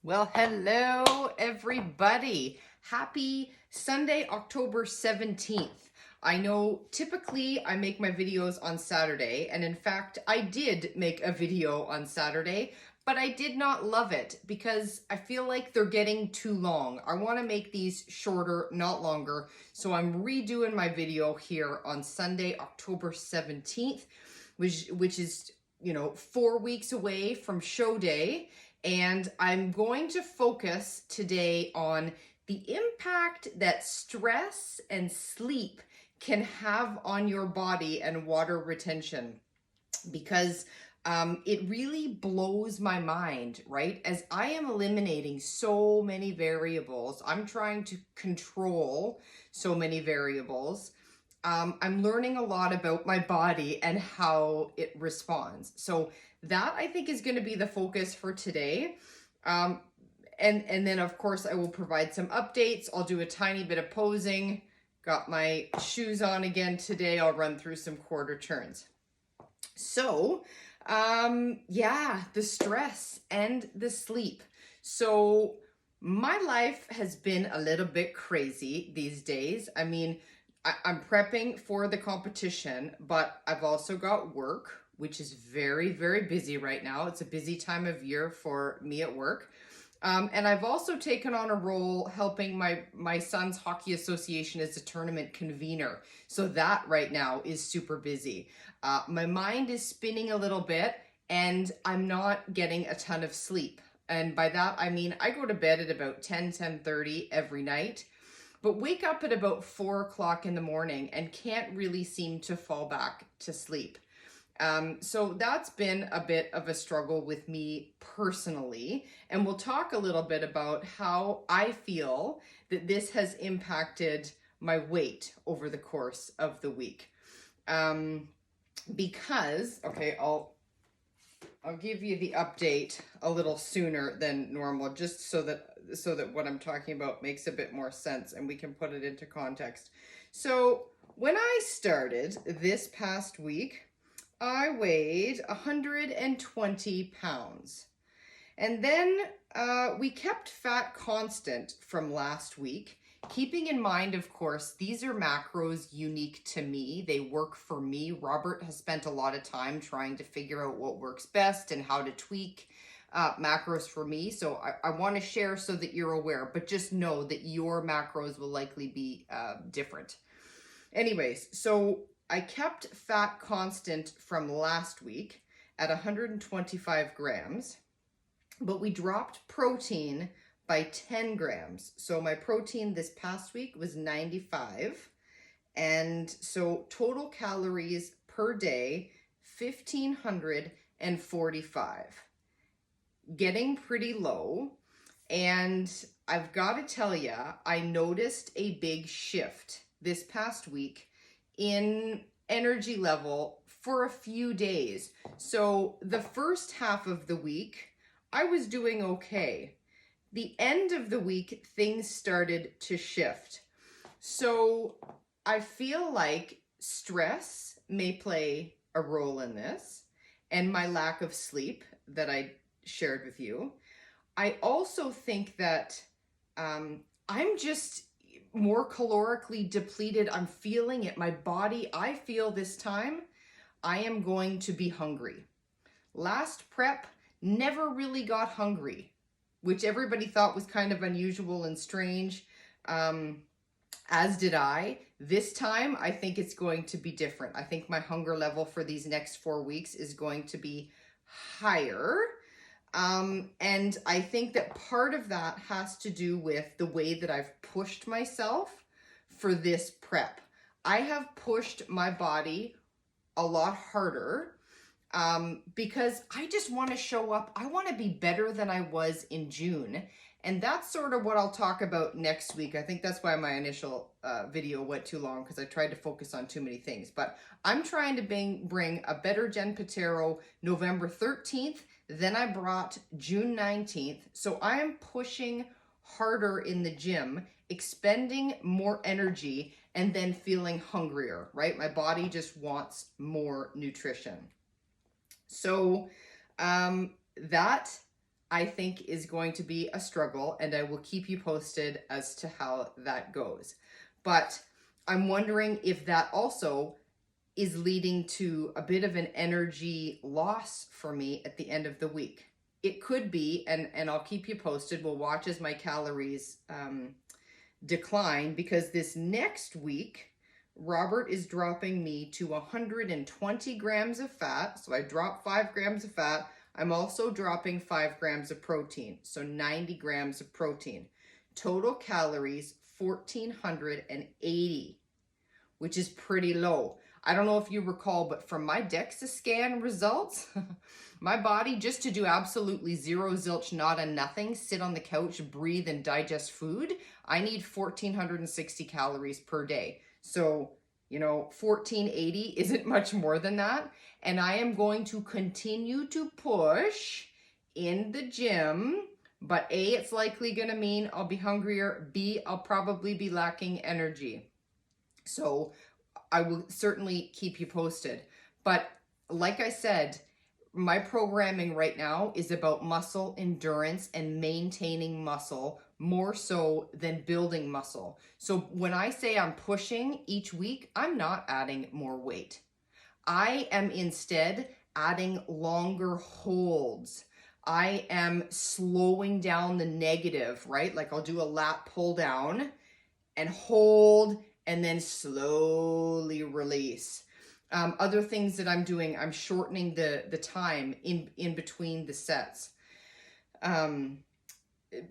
Well, hello, everybody. Happy Sunday, October 17th. I know typically I make my videos on Saturday, and in fact, I did make a video on Saturday, but I did not love it because I feel like they're getting too long. I want to make these shorter, not longer, so I'm redoing my video here on Sunday, October 17th, which is 4 weeks away from show day. And I'm going to focus today on the impact that stress and sleep can have on your body and water retention, because it really blows my mind, right? As I am eliminating so many variables, I'm trying to control so many variables. I'm learning a lot about my body and how it responds. So that, I think, is going to be the focus for today. And then, of course, I will provide some updates. I'll do a tiny bit of posing. Got my shoes on again today. I'll run through some quarter turns. So, the stress and the sleep. So my life has been a little bit crazy these days. I mean, I'm prepping for the competition, but I've also got work, which is very, very busy right now. It's a busy time of year for me at work. And I've also taken on a role helping my son's hockey association as a tournament convener. So that right now is super busy. My mind is spinning a little bit and I'm not getting a ton of sleep. And by that, I mean, I go to bed at about 10:30 every night, but wake up at about 4 o'clock in the morning and can't really seem to fall back to sleep. So that's been a bit of a struggle with me personally, and we'll talk a little bit about how I feel that this has impacted my weight over the course of the week. Because, okay, I'll give you the update a little sooner than normal, just so that what I'm talking about makes a bit more sense and we can put it into context. So when I started this past week, I weighed 120 pounds. And then we kept fat constant from last week, keeping in mind, of course, these are macros unique to me. They work for me. Robert has spent a lot of time trying to figure out what works best and how to tweak macros for me. So I want to share so that you're aware, but just know that your macros will likely be different. Anyways, so I kept fat constant from last week at 125 grams, but we dropped protein by 10 grams. So my protein this past week was 95. And so total calories per day, 1,545. Getting pretty low. And I've got to tell you, I noticed a big shift this past week in energy level for a few days. So the first half of the week, I was doing okay. The end of the week, things started to shift. So I feel like stress may play a role in this, and my lack of sleep that I shared with you. I also think that I'm just more calorically depleted. I'm feeling it. My body, I feel this time I am going to be hungry. Last prep, never really got hungry, which everybody thought was kind of unusual and strange, as did I. This time, I think it's going to be different. I think my hunger level for these next 4 weeks is going to be higher. And I think that part of that has to do with the way that I've pushed myself for this prep. I have pushed my body a lot harder because I just want to show up. I want to be better than I was in June. And that's sort of what I'll talk about next week. I think that's why my initial video went too long, because I tried to focus on too many things. But I'm trying to bring a better Jen Patero November 13th. Then I brought June 19th. So I am pushing harder in the gym, expending more energy, and then feeling hungrier, right? My body just wants more nutrition. So that I think is going to be a struggle, and I will keep you posted as to how that goes. But I'm wondering if that also is leading to a bit of an energy loss for me at the end of the week. It could be, and I'll keep you posted. We'll watch as my calories decline, because this next week, Robert is dropping me to 120 grams of fat. So I drop 5 grams of fat. I'm also dropping 5 grams of protein. So 90 grams of protein. Total calories, 1,480, which is pretty low. I don't know if you recall, but from my DEXA scan results, my body, just to do absolutely zero, zilch, nada, nothing, sit on the couch, breathe, and digest food, I need 1,460 calories per day. So, 1,480 isn't much more than that. And I am going to continue to push in the gym. But A, it's likely going to mean I'll be hungrier. B, I'll probably be lacking energy. So I will certainly keep you posted. But like I said, my programming right now is about muscle endurance and maintaining muscle more so than building muscle. So when I say I'm pushing each week, I'm not adding more weight. I am instead adding longer holds. I am slowing down the negative, right? Like I'll do a lat pull down and hold and then slowly release. Other things that I'm doing, I'm shortening the time in between the sets.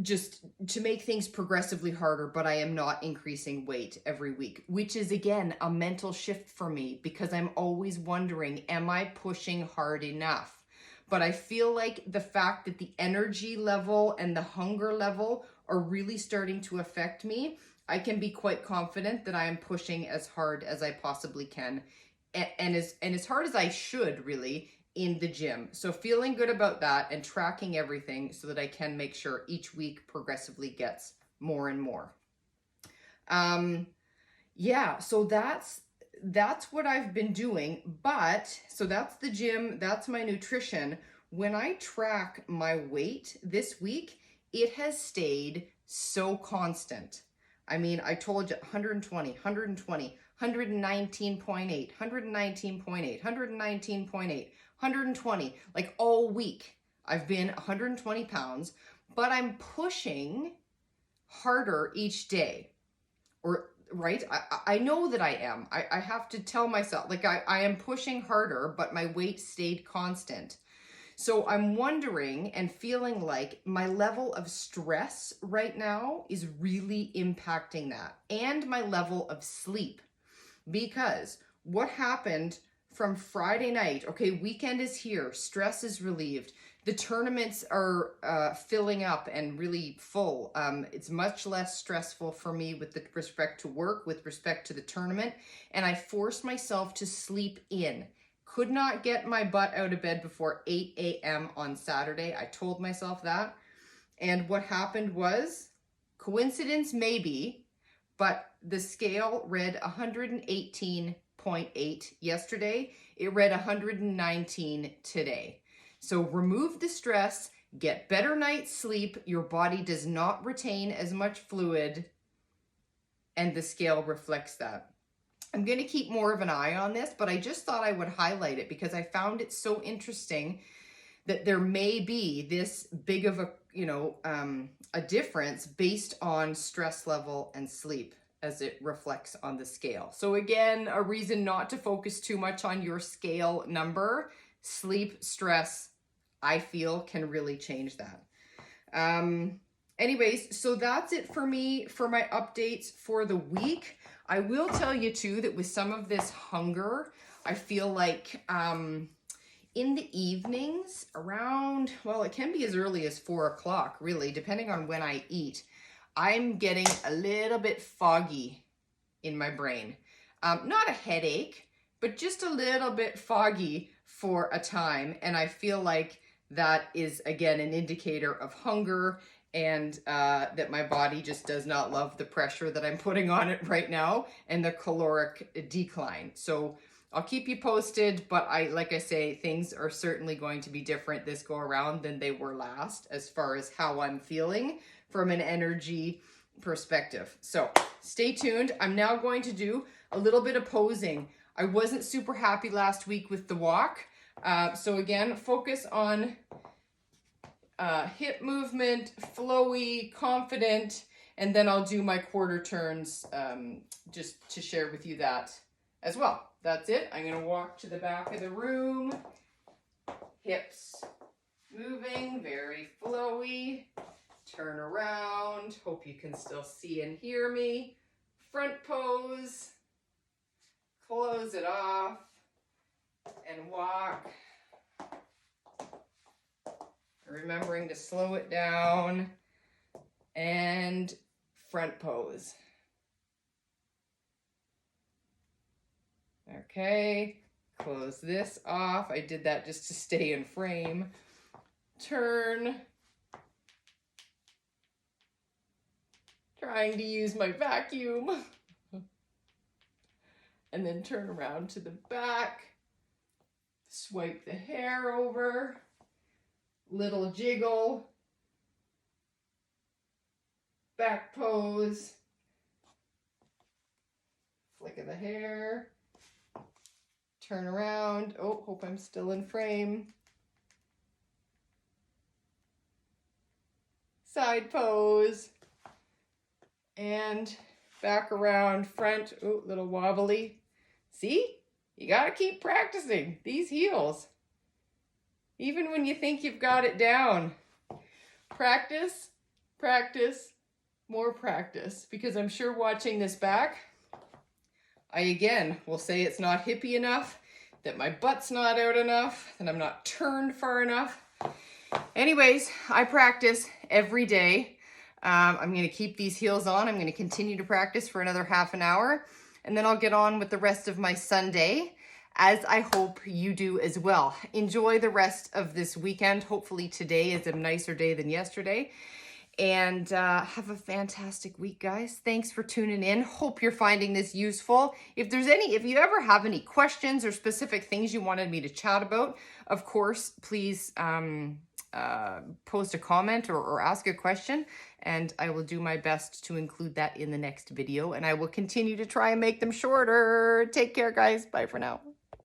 Just to make things progressively harder, but I am not increasing weight every week, which is again a mental shift for me, because I'm always wondering, am I pushing hard enough? But I feel like the fact that the energy level and the hunger level are really starting to affect me, I can be quite confident that I am pushing as hard as I possibly can, and as hard as I should, really, in the gym. So feeling good about that and tracking everything so that I can make sure each week progressively gets more and more. Yeah, so that's what I've been doing. But so that's the gym, that's my nutrition. When I track my weight this week, it has stayed so constant. I mean, I told you 120, 120, 119.8, 119.8, 119.8, 120, like all week. I've been 120 pounds, but I'm pushing harder each day. Or, right? I know that I am. I have to tell myself, like I am pushing harder, but my weight stayed constant. So I'm wondering and feeling like my level of stress right now is really impacting that, and my level of sleep. Because what happened from Friday night, okay, weekend is here, stress is relieved, the tournaments are filling up and really full. It's much less stressful for me with respect to work, with respect to the tournament, and I forced myself to sleep in. Could not get my butt out of bed before 8 a.m. on Saturday. I told myself that. And what happened was, coincidence maybe, but the scale read 118.8 yesterday. It read 119 today. So remove the stress, get better night's sleep. Your body does not retain as much fluid, and the scale reflects that. I'm going to keep more of an eye on this, but I just thought I would highlight it because I found it so interesting that there may be this big of a difference based on stress level and sleep as it reflects on the scale. So again, a reason not to focus too much on your scale number. Sleep, stress, I feel, can really change that. Anyways, so that's it for me for my updates for the week. I will tell you too that with some of this hunger, I feel like in the evenings around, well, it can be as early as 4 o'clock, really, depending on when I eat, I'm getting a little bit foggy in my brain. Not a headache, but just a little bit foggy for a time. And I feel like that is, again, an indicator of hunger, and that my body just does not love the pressure that I'm putting on it right now and the caloric decline. So I'll keep you posted, but like I say, things are certainly going to be different this go around than they were last as far as how I'm feeling from an energy perspective. So stay tuned. I'm now going to do a little bit of posing. I wasn't super happy last week with the walk. So again, focus on hip movement, flowy, confident, and then I'll do my quarter turns just to share with you that as well. That's it. I'm going to walk to the back of the room. Hips moving, very flowy. Turn around. Hope you can still see and hear me. Front pose. Close it off and walk. Remembering to slow it down and front pose. Okay, close this off. I did that just to stay in frame. Turn. Trying to use my vacuum. And then turn around to the back. Swipe the hair over. Little jiggle. Back pose. Flick of the hair. Turn around. Oh, hope I'm still in frame. Side pose. And back around, front. Oh, little wobbly. See? You gotta keep practicing these heels. Even when you think you've got it down. Practice, practice, more practice. Because I'm sure watching this back, I again will say it's not hippie enough, that my butt's not out enough, that I'm not turned far enough. Anyways, I practice every day. I'm going to keep these heels on. I'm going to continue to practice for another half an hour, and then I'll get on with the rest of my Sunday, as I hope you do as well. Enjoy the rest of this weekend. Hopefully today is a nicer day than yesterday. And have a fantastic week, guys. Thanks for tuning in. Hope you're finding this useful. If you ever have any questions or specific things you wanted me to chat about, of course, please post a comment or ask a question, and I will do my best to include that in the next video, and I will continue to try and make them shorter. Take care, guys. Bye for now.